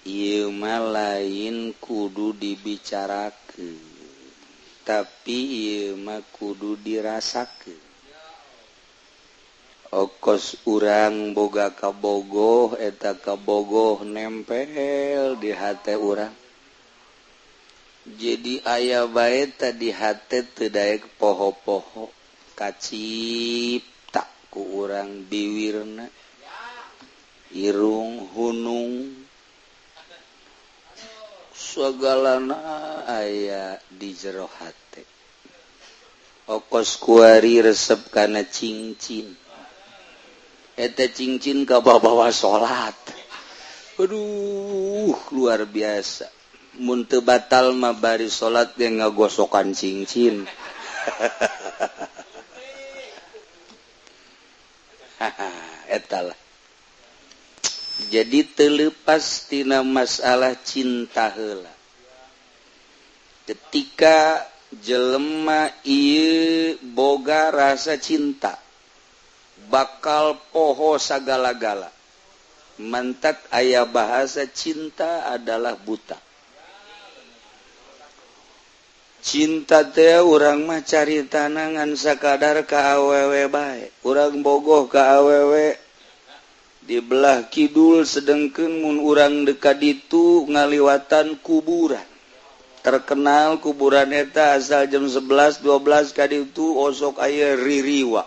ieu mah lain kudu dibicarakeun tapi ieu mah kudu dirasakeun okos urang boga kabogoh eta kabogoh nempel di hate urang jadi aya bae tadi hate teu daek poho-poho kacipta ku urang biwirna irung hunung sagalana aya di jero hate okos kuari resep kana cincin eta cincin ka bawa salat aduh luar biasa mun teu batal mah bari salat ge ngagosokan cincin eta lah jadi terlepas tina masalah cinta heula ketika jelema ieu boga rasa cinta bakal poho sagala-gala mantak aya bahasa cinta adalah buta cinta teh urang mah caritana ngan sakadar ka awewe bae urang bogoh ka awewe di belah kidul sedengkeun mun urang dekat ditu ngaliwatan kuburan terkenal kuburan eta asal jam 11 12 ka ditu osok aya ririwa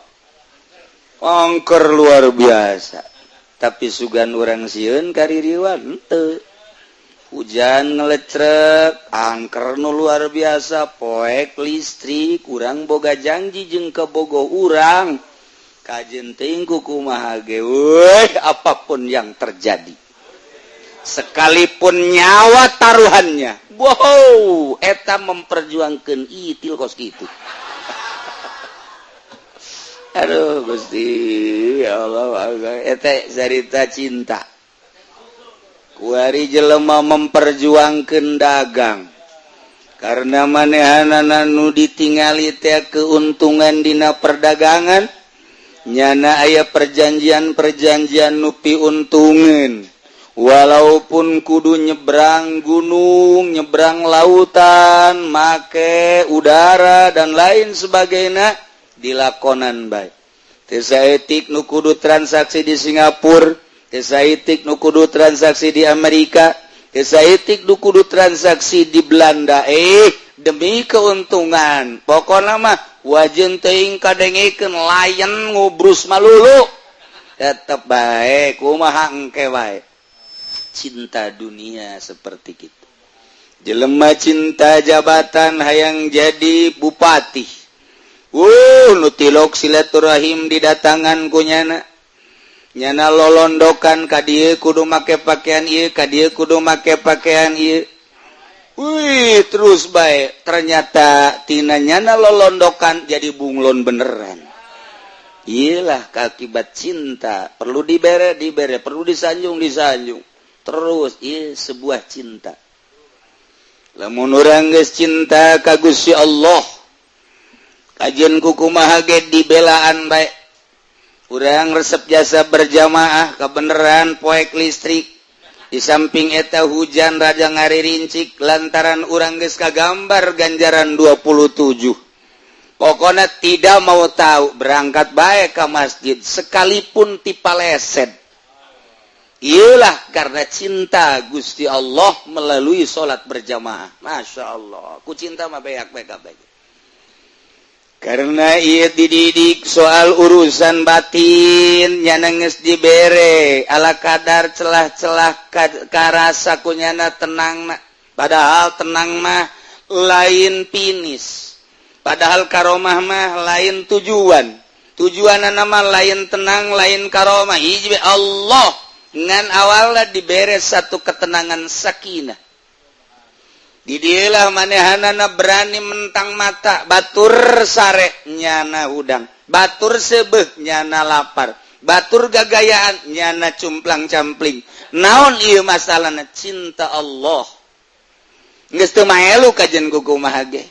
angker luar biasa tapi sugan urang sieun ka ririwa henteu hujan ngelecrek angker nu luar biasa poek listrik urang boga janji jeung kabogoh urang kajen teuing kumaha ge apapun yang terjadi sekalipun nyawa taruhannya wow eta memperjuangkeun itil kos kitu aduh Gusti ya Allah eta cerita cinta kuari jelema memperjuangkeun dagang karena manehanana nu ditingali teh keuntungan dina perdagangan nyana aya perjanjian nupi untungan walaupun kudu nyebrang gunung nyebrang lautan make udara dan lain sebagainya dilakonan bae teu saeutik nu kudu transaksi di Singapura teu saeutik nu kudu transaksi di Amerika teu saeutik nu kudu transaksi di Belanda demi keuntungan pokona mah wajeun teuing kadengikeun layan ngubrus malulu tetep bae kumaha engke wae cinta dunia seperti kitu jelema cinta jabatan hayang jadi bupati nu tilok silaturahim didatangan ku nyana lolondokan ka dieu kudu make pakaian ieu ka dieu kudu make pakaian ieu wih terus baik ternyata tinanya lolondokan jadi bunglon beneran iyalah akibat cinta perlu dibere perlu disanjung terus iya sebuah cinta lamun urang geus cinta ka Gusti Allah kajian kumaha ge dibelaan baik urang resep jasa berjamaah kebeneran poek listrik di samping eta hujan raja ngaririncik lantaran urang geus kagambar ganjaran 27 pokona tidak mau tahu berangkat bae ka masjid sekalipun tipaleset iyalah karena cinta Gusti Allah melalui salat berjamaah Masya Allah ku cinta mah beak bae karena ia dididik soal urusan batin nyana geus dibere ala kadar celah-celah karasa kunyana tenang padahal tenang mah lain pinis padahal karomah mah lain tujuanna mah lain tenang lain karomah hiji Allah ngan awalna dibere satu ketenangan sakinah di dieulah manehanana berani mentang mata batur sare nyana hudang batur seubeuh nyana lapar batur gagayaan nyana cumplang-campling naon ieu masalahna cinta Allah geus teu maelu kajen kumaha ge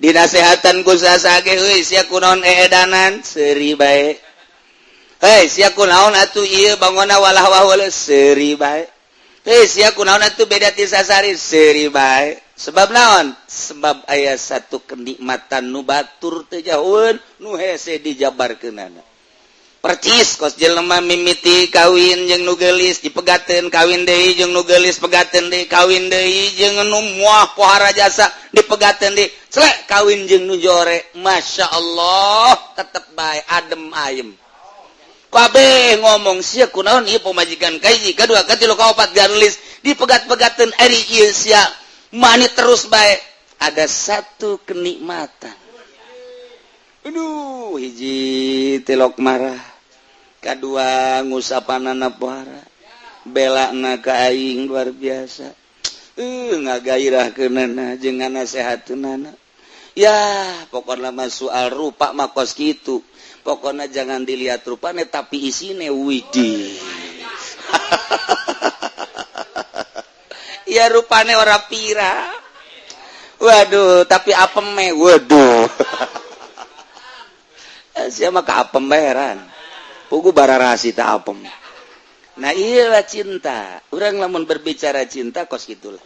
dinasehatan ku sasage euy sia kunaon eedanan seuri bae sia kunaon atuh ieu bangona walah wahul seuri bae sia kunaon atuh beda ti sasari seuri bae sebab naon sebab aya satu kenikmatan nu batur teu jauheun nu hese dijabarkeunana percis kos jelema mimiti kawin jeung nu geulis dipegateun kawin deui jeung nu geulis pegateun deui kawin deui jeung nu moal pohara jasa dipegateun deui celek kawin jeung nu jore masyaallah tetep bae adem ayem kabeh ngomong sia kunaon ieu pamajikan kahiji kadua katilu kaopat ganulis dipegat-pegateun ari ieu sia mani terus bae ada satu kenikmatan aduh hiji telok marah kadua ngusapanana pohara belana ka aing luar biasa ngagairahkeunana jeung nganasehatkeunana ya pokona mah soal rupa mah kos kitu pokona jangan dilihat rupane tapi isine widih ya rupane ora pira waduh tapi apem me waduh sia mah ka apem baeran pugu bararasi ta apem nah iyalah cinta urang lamun berbicara cinta kos gitulah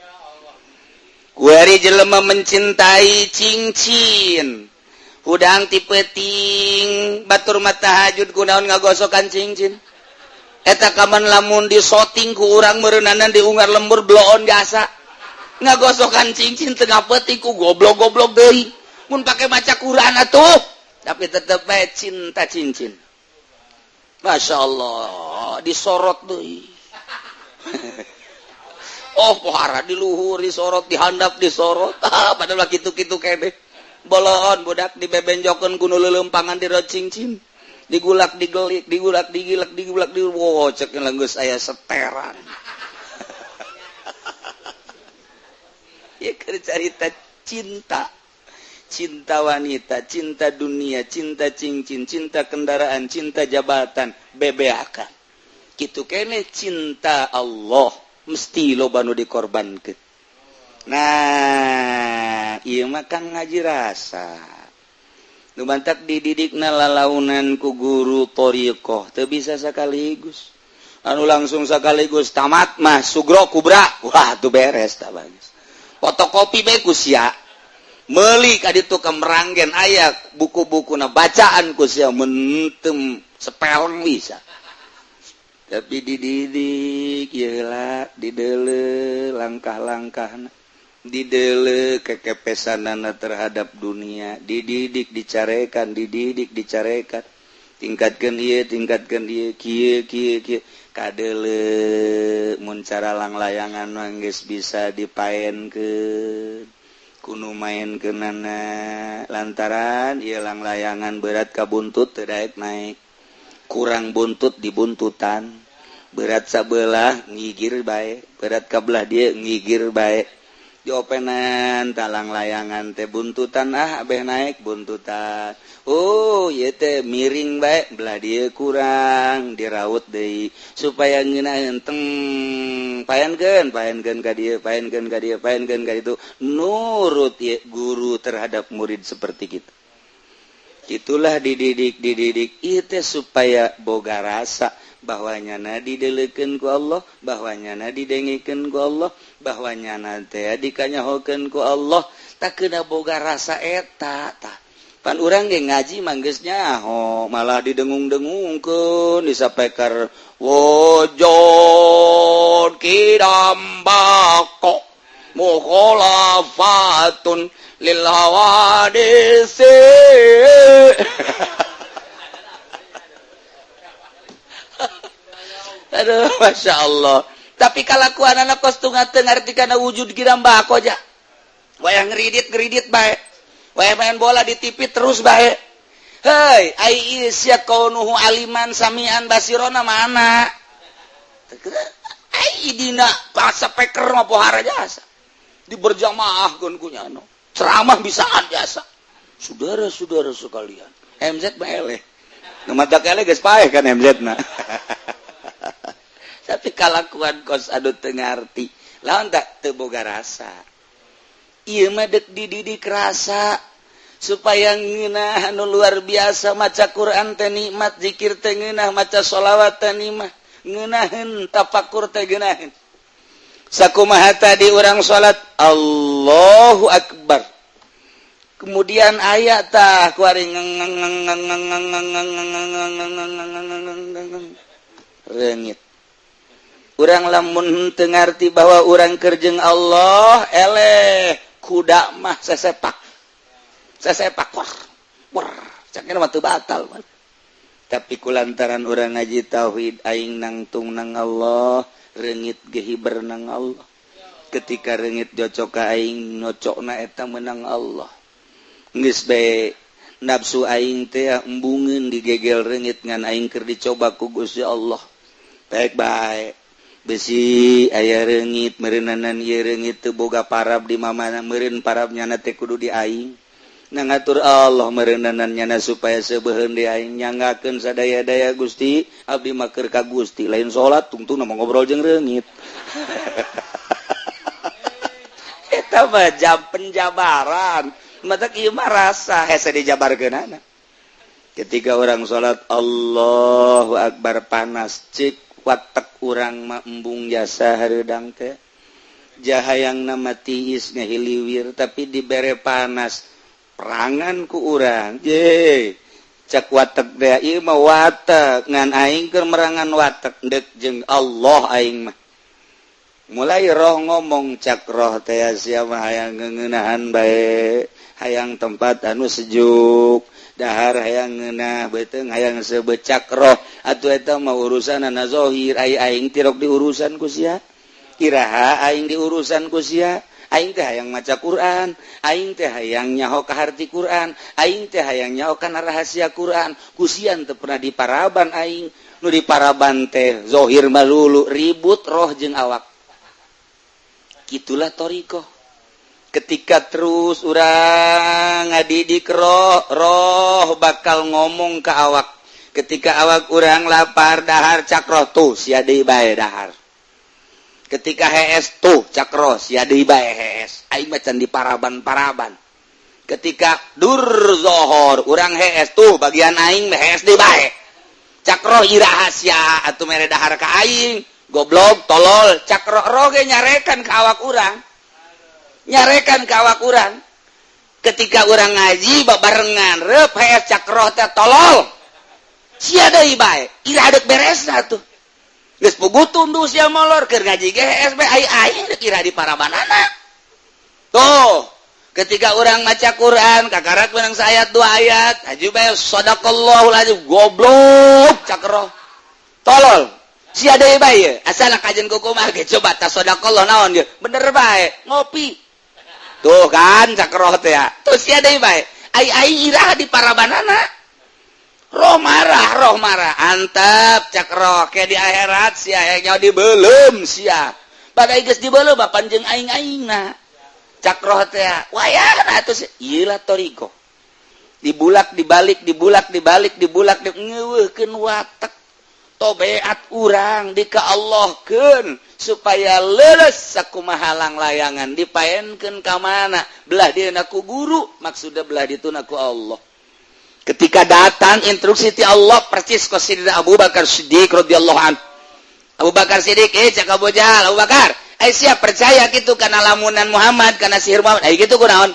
kuari jelema mencintai cincin hudang ti peuting batur mah tahajud kunaon ngagosokan cincin eta kaman lamun disoting ku urang meureunana diunggar lembur bloon jasa ngagosokan cincin tengah peuting ku goblok-goblok deui mun pake maca Quran atuh tapi tetep bae cinta cincin Masya Allah disorot deui oh pohara di luhur disorot dihandap disorot padahal kitu-kitu kene bolon budak dibebenjokeun ku nu leuleumpangan di rod cincin digulak digelik digulak digilak digulak di wow cek geus aya seteran ya keur carita cinta cinta wanita cinta dunia cinta cincin cinta kendaraan cinta jabatan bebeakan kitu kene cinta Allah mesti loba nu dikorbankeun nah ieu mah kan ngaji rasa nu bantak dididikna lalaunan ku guru thariqah teu bisa sakaligus anu langsung sakaligus tamat mah sugro kubra wah tuh beres tah bagus fotokopi bae ku sia meuli ka ditu ka meranggen aya buku-bukuna bacaan ku sia mentem sepeleng bisa tapi dididik ieu lah dideuleu langkah-langkahna dideuleu kekepesanana terhadap dunia dididik dicarekan tingkatkeun ieu kieu kadeuleu mun cara langlayangan mah geus bisa dipaenkeun kudu maenkeunana lantaran ieu langlayangan berat ka buntut teu daek naik kurang buntut dibuntutan berat sabelah ngigir bae berat kabelah dia ngigir bae diopenan talang layangan teh buntutan abeh naik buntutan oh ieu teh miring bae belah dia kurang diraut deui supaya ngeunaheun teng paenkeun ka dieu paenkeun ka ditu nurut ya guru terhadap murid seperti kitu itulah dididik itu supaya boga rasa bahwanyana dideleukeun ku Allah bahwanyana didengikeun ku Allah bahwanyana teh dikanyahokeun ku Allah tak kena boga rasa eta tah pan urang ge ngaji mah geus nyaho malah didengung-dengungkeun disapaekar wujud kidambako mukhalafatun lil hawadisi aduh Masya Allah tapi kalakuan anak kostungan ngartikana wujud girambako aja wayah ngeridit bae wayah main bola di TV terus bae hei ai isya kaunuhu aliman samian basirona mana ai dina bahasa peker mah pohara jasa diberjamaah gun kunyano ceramah bisaan biasa saudara-saudara sekalian MZ mah eleh nu matak eleh geus paeh kan MZ na tapi kalakuan kos adu teu ngarti lawan tak teu boga rasa ieu mah dek dididik rasa supaya ngeunah anu luar biasa maca Quran teh nikmat zikir teh ngeunah maca sholawat teh nikmat ngeunaheun tafakur teh geunaheun sakumaha tadi urang salat Allahu Akbar kemudian aya tah kuari reungit urang lamun teu ngarti bahwa urang keur jeung Allah eleh kuda mah sesepak war cakna mah teu batal tapi kulantaran urang ngaji tauhid aing nangtung nang Allah reungit ge hiber nang Allah ketika reungit jocok ka aing nocokna eta menang Allah geus bae nafsu aing teh embungeun digegel reungit ngan aing keur dicoba ku Gusti Allah baik-baik besi aya reungit meureunanan ieu reungit teu boga parab di mamana meureun parabnyana teh kudu di aing nangatur Allah mereunanannyana supaya sebeuheun di aing nyangakeun sadaya-daya Gusti abdi mah keur ka Gusti lain salat tungtung mah ngobrol jeung reungit eta mah jam penjabaran mata kieu mah rasa hese dijabarkeunana ketika orang salat Allahu Akbar panas cik watek urang mah embung jasa hareudang teh jahayangna mah tiis ngahiliwir tapi dibere panas perangan ku urang ye cak watek teh ieu mah watek ngan aing keur merangan watek deuk jeung Allah aing mah mulai roh ngomong cak roh teh sia mah hayang ngeuneunahan bae hayang tempat anu sejuk dahar hayang ngeunah beuteung hayang sebecak roh atuh eta mah urusanna zahir aing tirok diurusan ku sia kiraha aing diurusan ku sia aing teh hayang maca Quran aing teh hayang nyaho ka harti Quran aing teh hayang nyaho kana rahasia Quran kusian teu pernah diparaban aing nu diparaban teh zahir malulu ribut roh jeung awak kitulah thariqah ketika terus urang ngadidik roh bakal ngomong ke awak ketika awak urang lapar dahar cak roh tuh sia deui bae dahar ketika hees tuh cak roh sia deui bae hees aing mah can diparaban-paraban ketika dur zohor urang hees tuh bagian aing mah hees deui bae cak roh iraha sia atuh mere dahar ka aing goblok tolol cak roh ge nyarekan ka awak urang ketika urang ngaji babarengan reup hees cak roh teh tolol sia deui bae ira deuk beresna tuh geus puguh tunduh sia molor keur ngaji ge hees bae ai deuk ira diparabanana tuh ketika urang maca Quran kakarak menang saayat 2 ayat haji bae sadaqallahul azim goblok cak roh tolol sia deui bae asal kajen kumaha ge coba ta sadaqallah naon dia bener bae ngopi tuh kan cak roh teh tuh sia deui bae ai ira diparabanana roh marah antap cak roh ke di akhirat sia nya dibeulem sia badai geus dibeulem panjeung aing-aingna cak roh teh wayahna atuh ieu lah thariqah dibulak dibalik ngeuweuhkeun watek tobeat urang dikaallahkeun supaya leuleus sakumaha halang layangan dipaenkeun ka mana belah dieuna ku guru maksudna belah dituna ku Allah ketika datang instruksi ti Allah percis ka Sayyidina Abu Bakar Siddiq radhiyallahu anhu Abu Bakar Siddiq cak Abu Jahal Abu Bakar siap percaya gitu kana lamunan Muhammad kana sihir Muhammad gitu kunaon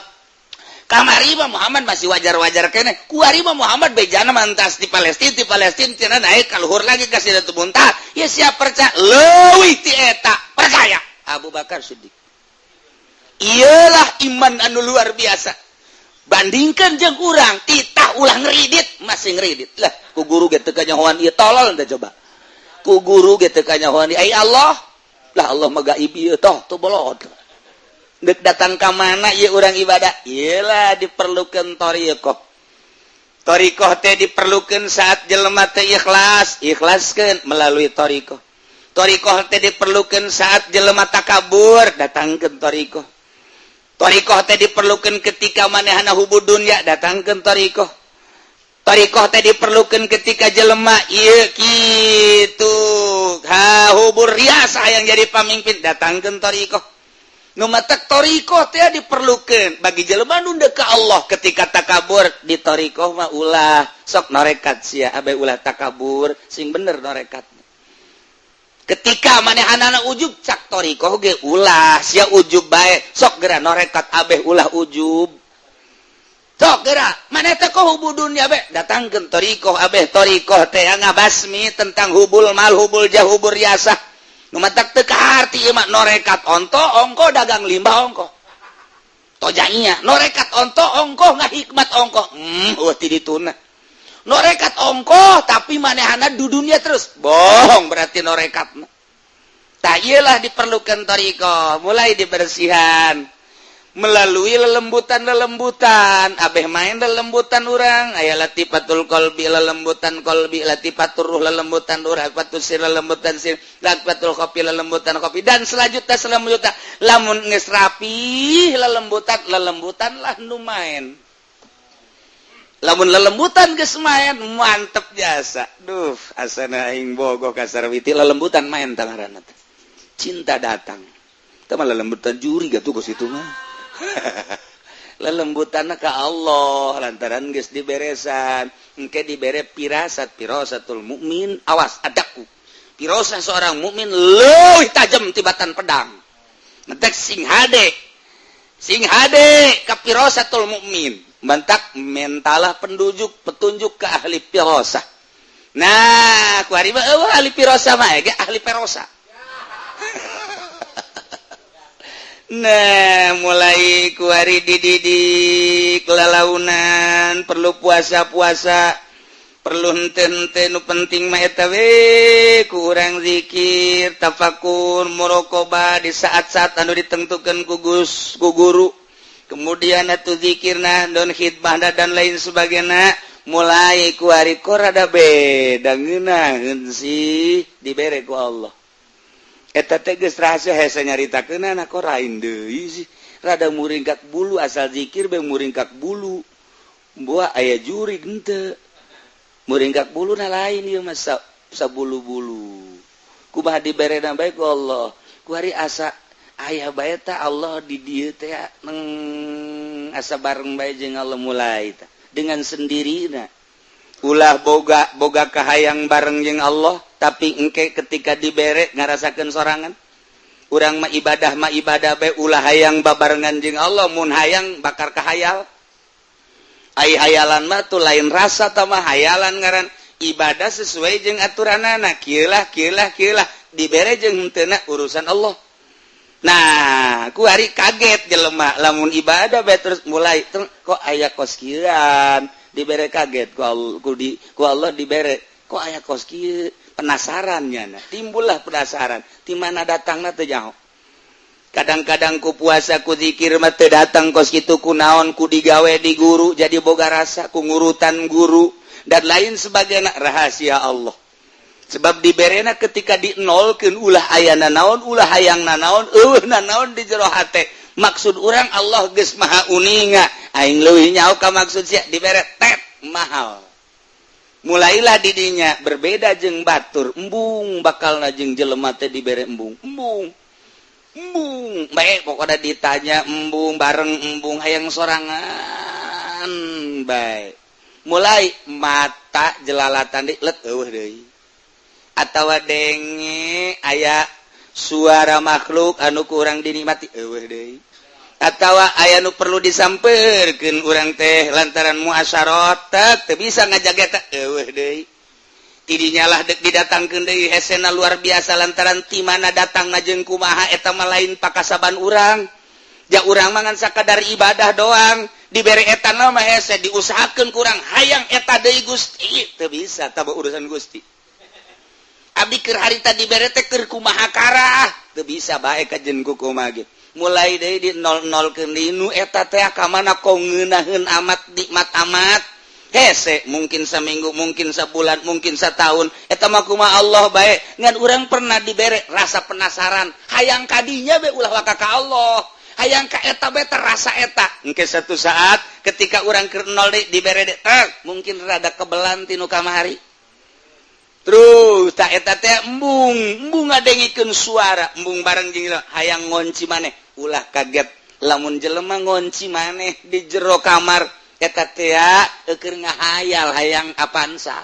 kamari mah Muhammad masih wajar-wajar kene kuari mah Muhammad bejana mantas di Palestina cenah naik ka luhur lagi ka Sidratul Muntaha ya siap percaya leuwih ti eta percaya Abu Bakar Siddiq iyalah iman anu luar biasa bandingkan jeung urang titah ulah ngeridit masih ngeridit lah ku guru ge teu kanyahoan ieu tolol teh coba ku guru ge teu kanyahoan ai Allah lah Allah mah gaib ieu toh tu bolot deuk datang ka mana ieu urang ibadah iyalah diperlukeun thariqah teh diperlukeun saat jelema teh ikhlaskeun melalui thariqah teh diperlukeun saat jelema takabur datangkeun thariqah teh diperlukeun ketika manehna hubud dunya datangkeun thariqah teh diperlukeun ketika jelema ieu kitu hubur rias hayang jadi pamimpin datangkeun thariqah nu matak thariqah teh diperlukeun bagi jelema nu deuk ka Allah ketika takabur di thariqah mah ulah sok norekat sia abe ulah takabur sing bener norekatna ketika manehanana ujub cak torikoh ge ulah sia ujub bae sok geura norekat abeh ulah ujub sok geura maneh teh ko hubul dunya be datangkeun torikoh abeh torikoh teh ngabasmi tentang hubul mal hubul jah hubul riasah nu matak teu kaharti ieu mah norekat onto ongko dagang limbah ongko tojanya norekat onto ongko ngahikmat ongko ti dituna norekat ongko tapi manehana du dunia terus bohong berarti norekat tak iyalah diperlukan toriko mulai dibersihan melalui lelembutan abeh main lelembutan orang aya latifatul qalbi lelembutan qalbi latifatur ruh lelembutan ruh latifatul sir lelembutan sir latifatul kopi lelembutan kopi dan selanjutnya lamun geus rapi lelembutan lah nu main lamun lelembutan geus main mantep jasa duh asana aing bogoh ka Sarwiti lelembutan main tangaranna teh cinta datang teh mah lelembutan juri gatuh ku situ mah lelembutanna ka Allah lantaran geus diberesan engke dibere pirasatul mukmin awas adaku pirasa seorang mukmin leuwih tajam tibatan pedang ngetek sing hade ka pirasatul mukmin mantak mentalah petunjuk ke ahli pirosa. Nah, kuari mah ahli pirosa mah ge ahli perosa. Nah, mulai kuari dididik lalaunan perlu puasa-puasa, perlu henteu-henteu nu penting mah eta we ku urang zikir, tafakur, muraqabah di saat-saat anu ditentukeun ku guru. Kemudian atuh zikirna don khidmahna dan lain sebagainya mulai ku ari ko rada beda ngeunaheun sih dibere ku Allah eta teh geus rahasia hese nyaritakeunana ko rain deui sih rada muringkak bulu asal zikir be muringkak bulu buah aya juri henteu muringkak buluna lain ieu mah sabulu-bulu kumaha diberena bae ku Allah ku ari asa aya bae ta Allah di dieu teh asa bareng bae jeung Allah mulai ta dengan sendirina ulah boga kahayang bareng jeung Allah tapi engke ketika dibere ngarasakeun sorangan urang mah ibadah bae ulah hayang babarengan jeung Allah mun hayang bakar kahayal ai hayalan mah tu lain rasa tah mah hayalan ngaran ibadah sesuai jeung aturanana kieu lah dibere jeung henteu urusan Allah. Nah, ku hari kaget jelema lamun ibadah bae terus mulai kok aya kos kieuan dibere kaget ku Allah dibere kok aya kos kieu penasaran nya timbullah penasaran ti mana datangna teu nyaho kadang-kadang ku puasa ku zikir mah teu datang kos kitu kunaon ku digawe di guru jadi boga rasa ku ngurutan guru dan lain sebagainya rahasia Allah. Sebab diberena ketika dinolkeun ulah ayana naon ulah hayangna naon eueuhna naon di jero hate maksud urang Allah geus maha uninga aing leuwih nyaho ka maksud sia dibere tet mahal mulailah didinya berbeda jeung batur embung bakalna jeung jelema teh dibere embung bae pokona ditanya embung bareng embung hayang sorangan bae mulai mata jelalatan let eueuh deui atawa denge aya suara makhluk anu kurang dinikmati eueuh deui atawa aya nu perlu disampeurkeun urang teh lantaran muasyarat teu bisa ngajaga eta eueuh deui tidinya lah didatangkeun deui hesena luar biasa lantaran ti mana datangna jeung kumaha eta mah lain pakasaban urang ja urang mah ngan sakadar ibadah doang dibere eta mah hese diusahakeun kurang hayang eta deui Gusti teu bisa tah urusan Gusti abdi keur harita dibere teh keur kumaha karah teu bisa bae ka jeung kumaha ge mulai deui di nol-nolkeun deui nu eta teh ka mana ko ngeunaheun amat nikmat amat hese mungkin saminggu mungkin sabulan mungkin satahun eta mah kumaha Allah bae ngan urang pernah dibere rasa penasaran hayang kadinya be ulah waka ka Allah hayang ka eta bae terasa eta engke satu saat ketika urang keur nol deui dibere mungkin rada kebelan tinu kamari terus tak eta teh embung ngadengikeun suara embung bareng jeung hayang ngonci maneh ulah kaget lamun jelema ngonci maneh di jero kamar eta teh keur ngahayal hayang apansa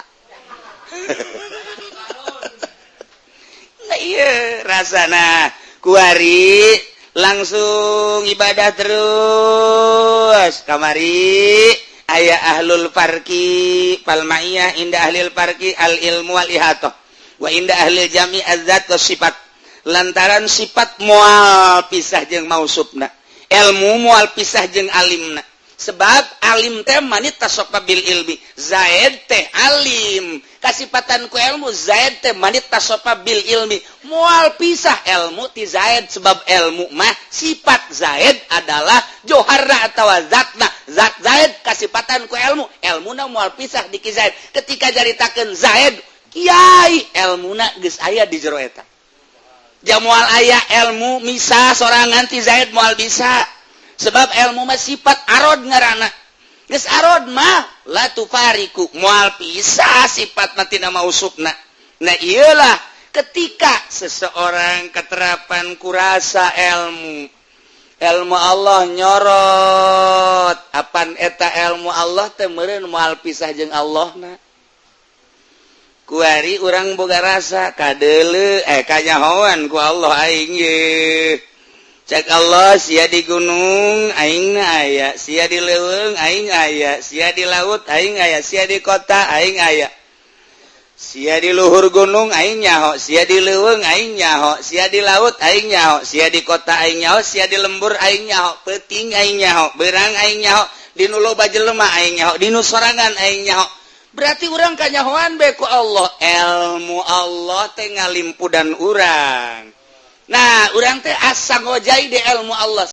iya rasana kuari langsung ibadah terus kamari aya ahlul farqi palmaiyah inda ahlil farqi al ilmu wal ihatah wa inda ahlil jami azat wa sifat lantaran sifat moal pisah jeung mausufna ilmu moal pisah jeung alimna sebab alim teh manit tasofa bil ilmi zaid teh alim kasipatan ku ilmu zaid teh manit tasofa bil ilmi moal pisah ilmu ti zaid sebab ilmu mah sifat zaid adalah joharna atawa zatna zat zaid kasipatan ku ilmu ilmuna moal pisah di ki zaid ketika jaritakeun zaid kiai ilmuna geus aya di jero eta jamual aya ilmu misah sorangan ti zaid moal bisa sebab ilmu mah sifat arod ngaranna geus arod mah la tufariku moal pisah sifat mah tina mausufna nah iyalah ketika seseorang keterapan kurasa ilmu Allah nyorot apan eta ilmu Allah teh meureun moal pisah jeung Allahna kuari urang boga rasa kadeuleu kanyahoan ku Allah aing ye cek Allah sia di gunung aing aya sia di leuweung aing aya sia di laut aing aya sia di kota aing aya sia di luhur gunung aing nyaho sia di leuweung aing nyaho sia di laut aing nyaho sia di kota aing nyaho sia di lembur aing nyaho peuting aing nyaho beurang aing nyaho di nu loba jelema aing nyaho di nu sorangan aing nyaho berarti urang kanyahoan bae ku Allah ilmu Allah teh ngalimpudan urang nah urang teh asa ngojai di ilmu Allah